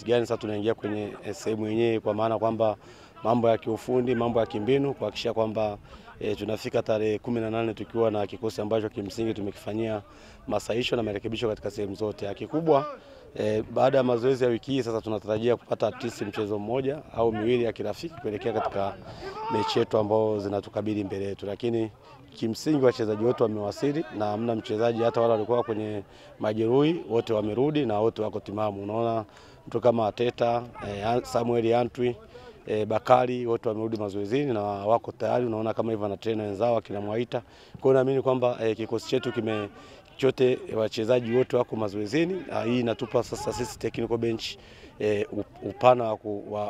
gani sasa tunaingia kwenye sehemu yenyewe, kwa maana kwamba mambo ya kiufundi, mambo ya kimbinu, kuhakikisha kwamba tunafika tarehe 18 tukiwa na kikosi ambacho kimsingi tumekifanyia masahisho na marekebisho katika sehemu zote. Kikubwa baada ya mazoezi ya wiki hii sasa tunatarajia kupata atisi mchezo mmoja au miwili ya kirafiki kuelekea katika mechi yetu ambao zinatukabili mbele yetu, lakini kimsingi wachezaji wote wamewasili na hamna mchezaji hata wale walikuwa kwenye majeruhi, wote wamerudi na wote wako timamu. Unaona mtu kama Ateta, Samuel Antwi, Bakari wote wamerudi mazoezini na wako tayari. Unaona kama hivyo na trainer wenzao akina Mwaita. Kwa hiyo naamini kwamba kikosi chetu chote wachezaji wote wako mazoezini. Hii inatupa sasa sisi technical bench upana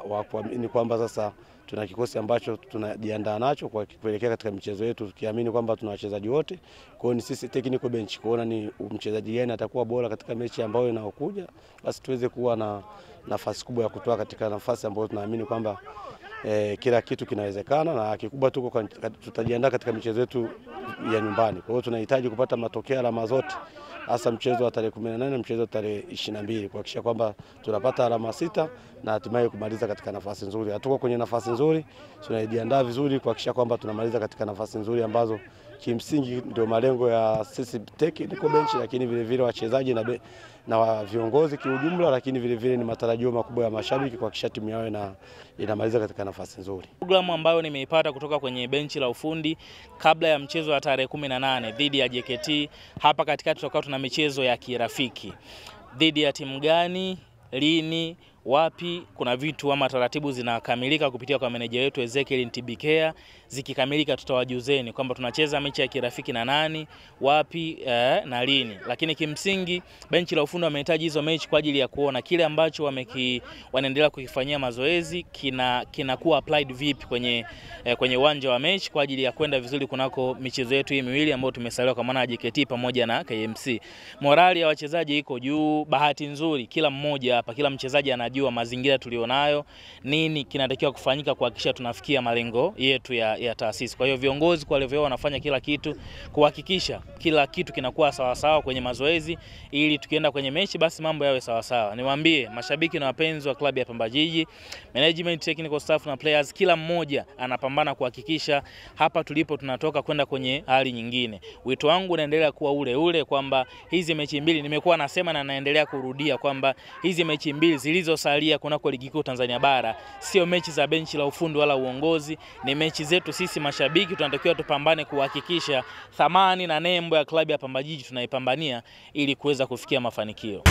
wa kuamini kwamba sasa tuna kikosi ambacho tunajiandaa nacho kwa kuelekea katika michezo yetu, tukiamini kwamba tuna wachezaji wote. Kwa hiyo ni sisi technical bench kuona ni mchezaji gani atakuwa bora katika mechi ambayo inayokuja, basi tuweze kuwa na nafasi kubwa ya kutoa katika nafasi ambayo tunaamini kwamba kila kitu kinawezekana, na kikubwa tutajiandaa katika michezo yetu ya nyumbani. Kwa hiyo tunahitaji kupata matokeo alama zote, hasa mchezo wa tarehe 18 na mchezo wa tarehe 22, kuhakikisha kwamba tunapata alama 6 na hatimaye kumaliza katika nafasi nzuri. Hatuko kwenye nafasi nzuri, tunajiandaa vizuri kuhakikisha kwamba tunamaliza katika nafasi nzuri ambazo kimsingi ndio malengo ya sisi technical bench, lakini vile vile wachezaji na viongozi kiujumla, lakini vile vile ni matarajio makubwa ya mashabiki kuhakikisha timu yao inamaliza katika nafasi nzuri. Programu ambayo nimeipata kutoka kwenye benchi la ufundi kabla ya mchezo wa tarehe 18 dhidi ya JKT, hapa katikati tutakuwa tuna michezo ya kirafiki. Dhidi ya timu gani, lini, wapi, kuna vitu ama taratibu zinakamilika kupitia kwa meneja wetu Ezekiel Ntibikea. Zikikamilika tutawajuzeni kwamba tunacheza mechi ya kirafiki na nani, wapi, na lini. Lakini kimsingi benchi la ufundi wamehitaji hizo mechi kwa ajili ya kuona kile ambacho wanaendelea kukifanyia mazoezi kinakuwa applied vipi kwenye uwanja wa mechi kwa ajili ya kwenda vizuri kunako michezo yetu hii miwili ambayo tumesalia, kwa maana JKT pamoja na KMC. Morali ya wachezaji iko juu. Bahati nzuri kila mmoja hapa, kila mchezaji anajua mazingira tulionayo, nini kinatakiwa kufanyika kuhakikisha tunafikia malengo yetu ya taasisi. Kwa hiyo viongozi kwa level wanafanya kila kitu kuhakikisha kila kitu kinakuwa sawa sawa kwenye mazoezi, ili tukienda kwenye mechi basi mambo yawe sawa sawa. Niwaambie mashabiki na wapenzi wa klabu ya Pamba Jiji, management, technical staff na players, kila mmoja anapambana kuhakikisha hapa tulipo tunatoka kwenda kwenye hali nyingine. Wito wangu unaendelea kuwa ule kwamba hizi mechi mbili, nimekuwa nasema na naendelea kurudia kwamba hizi mechi mbili zilizosalia kunako ligi kuu Tanzania bara sio mechi za benchi la ufundi wala uongozi, ni mechi zetu sisi mashabiki. Tunatakiwa tupambane kuhakikisha thamani na nembo ya klabu ya Pamba Jiji tunaipambania ili kuweza kufikia mafanikio.